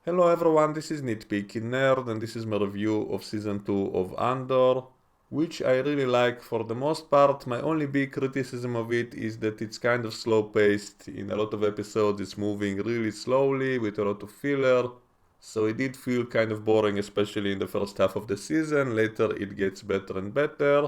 Hello everyone, this is Nitpicking Nerd and this is my review of Season 2 of Andor, which I really like for the most part. My only big criticism of it is that it's kind of slow paced. In a lot of episodes it's moving really slowly with a lot of filler, so it did feel kind of boring, especially in the first half of the season. Later it gets better and better.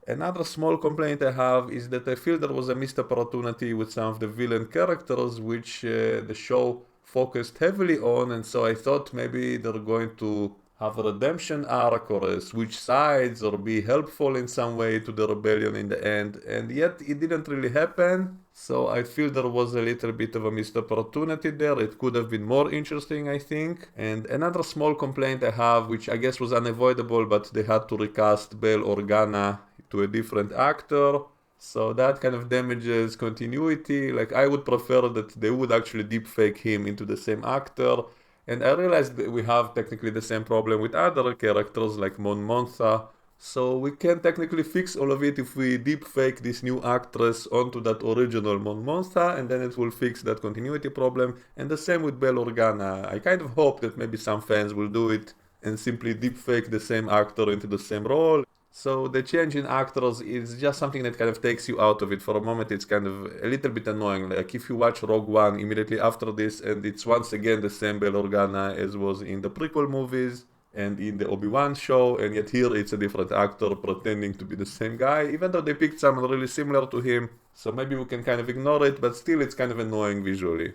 Another small complaint I have is that I feel there was a missed opportunity with some of the villain characters, which the show focused heavily on, and so I thought maybe they're going to have a redemption arc or switch sides or be helpful in some way to the rebellion in the end, and yet it didn't really happen. So I feel there was a little bit of a missed opportunity there. It could have been more interesting, I think. And another small complaint I have, which I guess was unavoidable, but they had to recast Bail Organa to a different actor. So that kind of damages continuity. Like, I would prefer that they would actually deepfake him into the same actor. And I realized that we have technically the same problem with other characters like Mon Mothma. So we can technically fix all of it if we deepfake this new actress onto that original Mon Mothma, and then it will fix that continuity problem. And the same with Bail Organa. I kind of hope that maybe some fans will do it and simply deepfake the same actor into the same role. So the change in actors is just something that kind of takes you out of it for a moment. It's kind of a little bit annoying. Like if you watch Rogue One immediately after this, and it's once again the same Bail Organa as was in the prequel movies and in the Obi-Wan show, and yet here it's a different actor pretending to be the same guy, even though they picked someone really similar to him. So maybe we can kind of ignore it, but still it's kind of annoying visually.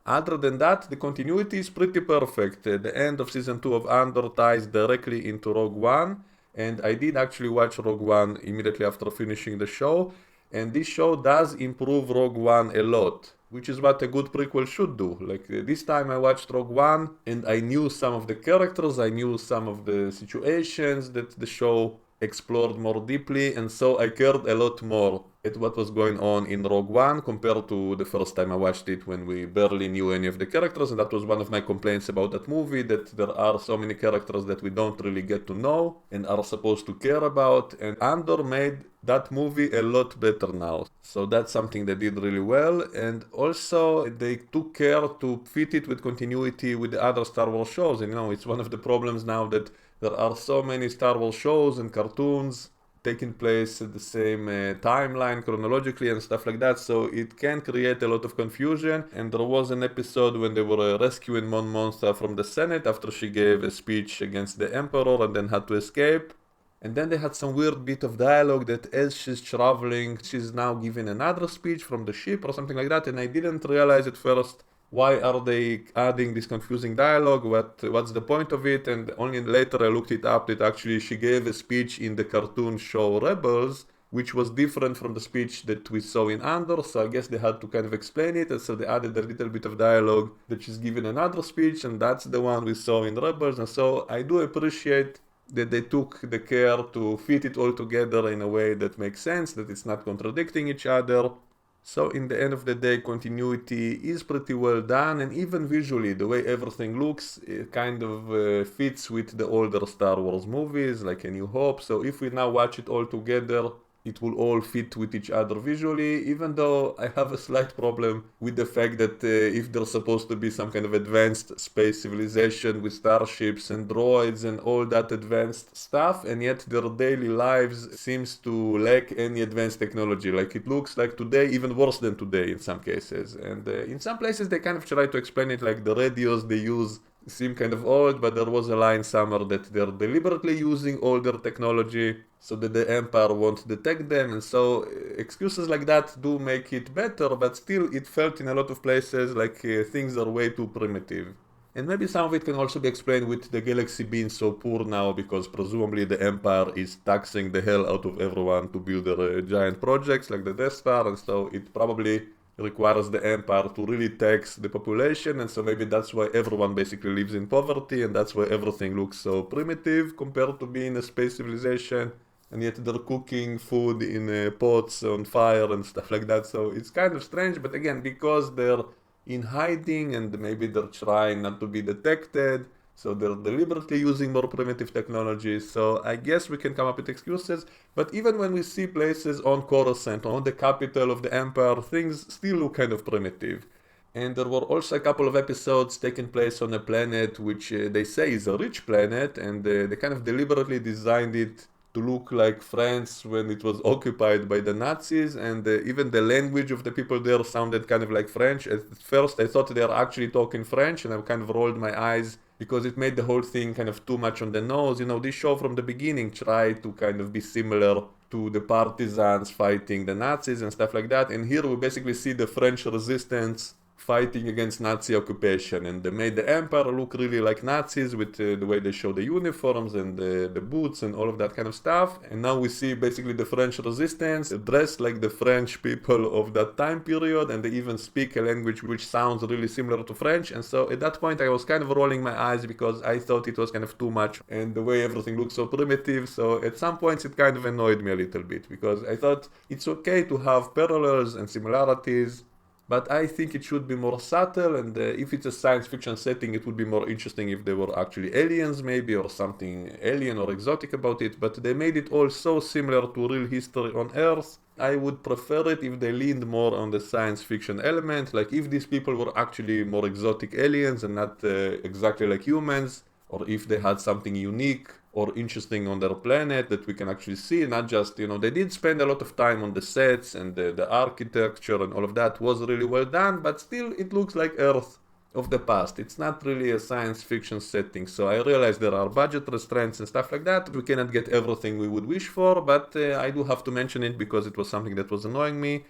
Other than that, the continuity is pretty perfect. The end of season 2 of Andor ties directly into Rogue One, and I did actually watch Rogue One immediately after finishing the show, and this show does improve Rogue One a lot, which is what a good prequel should do. Like this time I watched Rogue One and I knew some of the characters, I knew some of the situations that the show explored more deeply, and so I cared a lot more at what was going on in Rogue One compared to the first time I watched it when we barely knew any of the characters, and that was one of my complaints about that movie, that there are so many characters that we don't really get to know and are supposed to care about, and Andor made that movie a lot better now. So that's something they did really well, and also they took care to fit it with continuity with the other Star Wars shows, and it's one of the problems now that there are so many Star Wars shows and cartoons taking place at the same timeline chronologically and stuff like that, so it can create a lot of confusion. And there was an episode when they were rescuing Mon Mothma from the Senate after she gave a speech against the Emperor and then had to escape. And then they had some weird bit of dialogue that as she's traveling, she's now giving another speech from the ship or something like that, and I didn't realize at first why are they adding this confusing dialogue, what's the point of it, and only later I looked it up that actually she gave a speech in the cartoon show Rebels, which was different from the speech that we saw in Andor, so I guess they had to kind of explain it, and so they added a little bit of dialogue that she's giving another speech, and that's the one we saw in Rebels, and so I do appreciate that they took the care to fit it all together in a way that makes sense, that it's not contradicting each other. So in the end of the day, continuity is pretty well done, and even visually, the way everything looks, it kind of fits with the older Star Wars movies, like A New Hope. So if we now watch it all together, it will all fit with each other visually, even though I have a slight problem with the fact that if there's supposed to be some kind of advanced space civilization with starships and droids and all that advanced stuff, and yet their daily lives seems to lack any advanced technology. Like it looks like today, even worse than today in some cases. And in some places they kind of try to explain it, like the radios they use seem kind of old, but there was a line somewhere that they're deliberately using older technology so that the Empire won't detect them, and so excuses like that do make it better, but still it felt in a lot of places like things are way too primitive. And maybe some of it can also be explained with the galaxy being so poor now, because presumably the Empire is taxing the hell out of everyone to build their giant projects like the Death Star, and so it probably requires the Empire to really tax the population, and so maybe that's why everyone basically lives in poverty, and that's why everything looks so primitive compared to being a space civilization, and yet they're cooking food in pots on fire and stuff like that, so it's kind of strange, but again, because they're in hiding and maybe they're trying not to be detected, so they're deliberately using more primitive technologies. So I guess we can come up with excuses, but even when we see places on Coruscant, on the capital of the Empire, things still look kind of primitive. And there were also a couple of episodes taking place on a planet which they say is a rich planet, and they kind of deliberately designed it to look like France when it was occupied by the Nazis, and even the language of the people there sounded kind of like French. At first, I thought they were actually talking French, and I kind of rolled my eyes because it made the whole thing kind of too much on the nose. You know, this show from the beginning tried to kind of be similar to the partisans fighting the Nazis and stuff like that, and here we basically see the French resistance fighting against Nazi occupation, and they made the empire look really like Nazis with the way they show the uniforms and the boots and all of that kind of stuff. And now we see basically the French resistance dressed like the French people of that time period, and they even speak a language which sounds really similar to French. And so at that point I was kind of rolling my eyes because I thought it was kind of too much and the way everything looks so primitive. So at some points it kind of annoyed me a little bit because I thought it's okay to have parallels and similarities, but I think it should be more subtle, and if it's a science fiction setting, it would be more interesting if there were actually aliens, maybe, or something alien or exotic about it. But they made it all so similar to real history on Earth. I would prefer it if they leaned more on the science fiction element, like if these people were actually more exotic aliens and not exactly like humans, or if they had something unique or interesting on their planet that we can actually see, not just, you know, they did spend a lot of time on the sets, and the architecture and all of that was really well done, but still it looks like Earth of the past. It's not really a science fiction setting, so I realize there are budget restraints and stuff like that. We cannot get everything we would wish for, but I do have to mention it because it was something that was annoying me.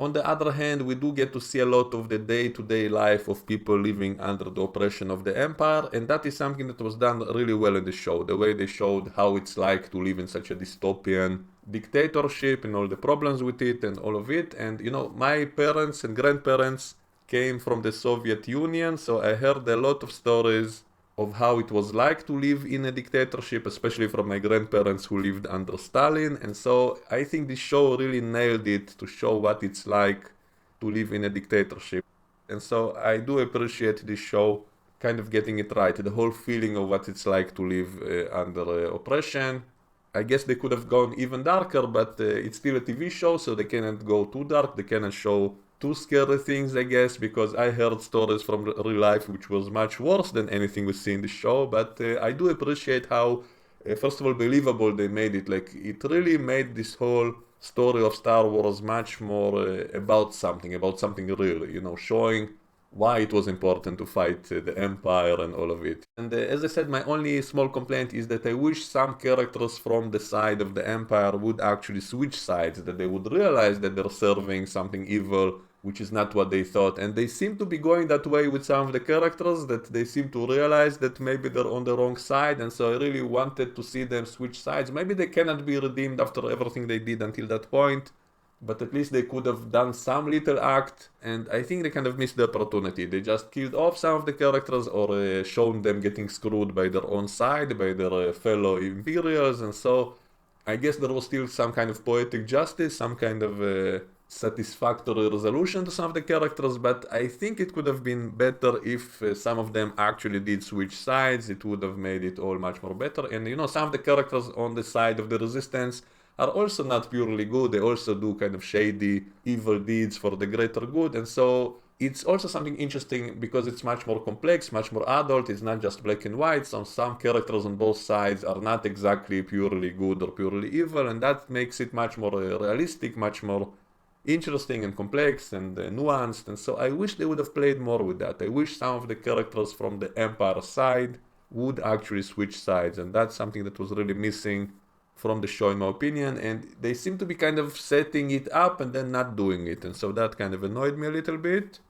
On the other hand, we do get to see a lot of the day-to-day life of people living under the oppression of the empire, and that is something that was done really well in the show. The way they showed how it's like to live in such a dystopian dictatorship and all the problems with it and all of it. And you know, my parents and grandparents came from the Soviet Union, so I heard a lot of stories of how it was like to live in a dictatorship, especially from my grandparents who lived under Stalin. And so I think this show really nailed it to show what it's like to live in a dictatorship. And so I do appreciate this show kind of getting it right, the whole feeling of what it's like to live under oppression. I guess they could have gone even darker, but it's still a TV show, so they cannot go too dark. They cannot show too scary things, I guess, because I heard stories from real life which was much worse than anything we see in the show. But I do appreciate how, first of all, believable they made it. Like, it really made this whole story of Star Wars much more about something real, you know, showing why it was important to fight the Empire and all of it. And as I said, my only small complaint is that I wish some characters from the side of the Empire would actually switch sides, that they would realize that they're serving something evil, which is not what they thought. And they seem to be going that way with some of the characters, that they seem to realize that maybe they're on the wrong side, and so I really wanted to see them switch sides. Maybe they cannot be redeemed after everything they did until that point, but at least they could have done some little act, and I think they kind of missed the opportunity. They just killed off some of the characters, or shown them getting screwed by their own side, by their fellow Imperials, and so I guess there was still some kind of poetic justice, some kind of satisfactory resolution to some of the characters, but I think it could have been better if some of them actually did switch sides. It would have made it all much more better. And you know, some of the characters on the side of the resistance are also not purely good. They also do kind of shady, evil deeds for the greater good. And so it's also something interesting because it's much more complex, much more adult. It's not just black and white. So some characters on both sides are not exactly purely good or purely evil. And that makes it much more realistic, much more interesting and complex and nuanced. And so I wish they would have played more with that. I wish some of the characters from the Empire side would actually switch sides. And that's something that was really missing from the show, in my opinion, and they seem to be kind of setting it up and then not doing it, and so that kind of annoyed me a little bit.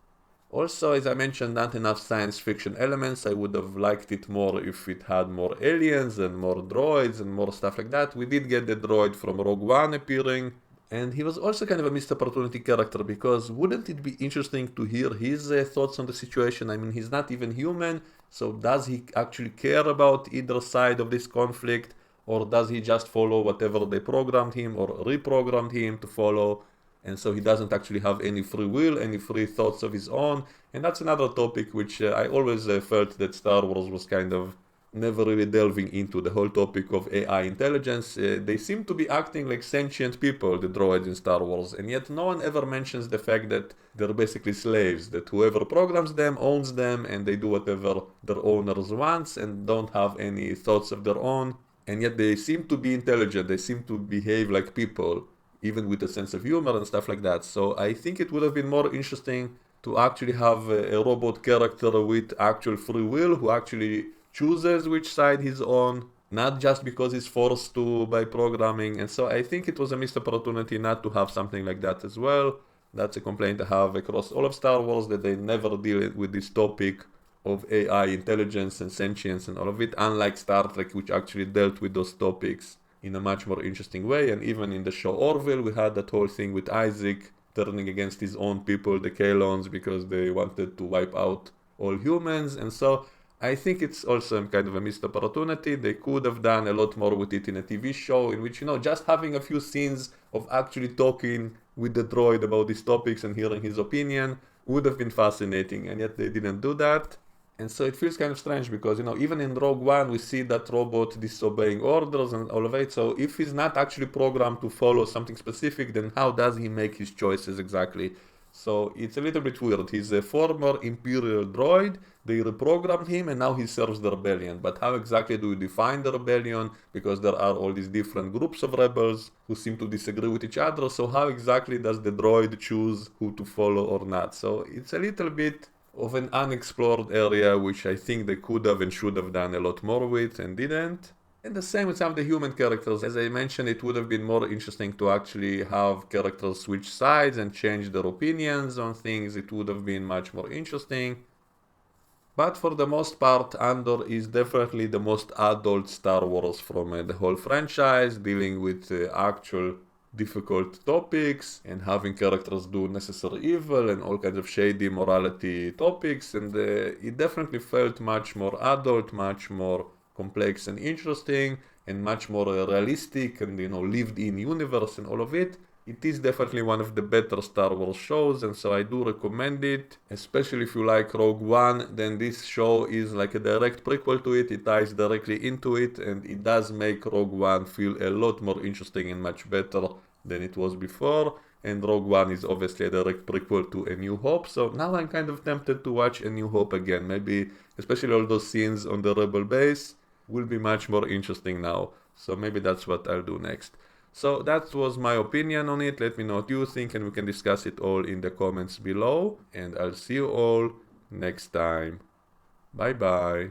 Also, as I mentioned, not enough science fiction elements. I would have liked it more if it had more aliens and more droids and more stuff like that. We did get the droid from Rogue One appearing, and he was also kind of a missed opportunity character, because wouldn't it be interesting to hear his thoughts on the situation? I mean, he's not even human, so does he actually care about either side of this conflict? Or does he just follow whatever they programmed him or reprogrammed him to follow? And so he doesn't actually have any free will, any free thoughts of his own. And that's another topic which I always felt that Star Wars was kind of never really delving into the whole topic of AI intelligence. They seem to be acting like sentient people, the droids in Star Wars, and yet no one ever mentions the fact that they're basically slaves, that whoever programs them owns them, and they do whatever their owners wants and don't have any thoughts of their own. And yet they seem to be intelligent, they seem to behave like people, even with a sense of humor and stuff like that. So I think it would have been more interesting to actually have a robot character with actual free will who actually chooses which side he's on, not just because he's forced to by programming. And so I think it was a missed opportunity not to have something like that as well. That's a complaint I have across all of Star Wars, that they never deal with this topic of AI intelligence and sentience and all of it, unlike Star Trek, which actually dealt with those topics in a much more interesting way. And even in the show Orville, we had that whole thing with Isaac turning against his own people, the Kalons, because they wanted to wipe out all humans. And so I think it's also kind of a missed opportunity. They could have done a lot more with it in a TV show, in which, just having a few scenes of actually talking with the droid about these topics and hearing his opinion would have been fascinating, and yet they didn't do that. And so it feels kind of strange because, even in Rogue One, we see that robot disobeying orders and all of it. So if he's not actually programmed to follow something specific, then how does he make his choices exactly? So it's a little bit weird. He's a former Imperial droid. They reprogrammed him and now he serves the rebellion. But how exactly do you define the rebellion? Because there are all these different groups of rebels who seem to disagree with each other. So how exactly does the droid choose who to follow or not? So it's a little bit of an unexplored area, which I think they could have and should have done a lot more with and didn't. And the same with some of the human characters. As I mentioned, it would have been more interesting to actually have characters switch sides and change their opinions on things. It would have been much more interesting. But for the most part, Andor is definitely the most adult Star Wars from the whole franchise, dealing with actual difficult topics and having characters do necessary evil and all kinds of shady morality topics. And it definitely felt much more adult, much more complex and interesting, and much more realistic and lived in universe and all of it. It is definitely one of the better Star Wars shows, and so I do recommend it. Especially if you like Rogue One, then this show is like a direct prequel to it. It ties directly into it, and it does make Rogue One feel a lot more interesting and much better than it was before. And Rogue One is obviously a direct prequel to A New Hope, so now I'm kind of tempted to watch A New Hope again. Maybe, especially all those scenes on the Rebel base, will be much more interesting now. So maybe that's what I'll do next. So that was my opinion on it. Let me know what you think and we can discuss it all in the comments below. And I'll see you all next time. Bye bye.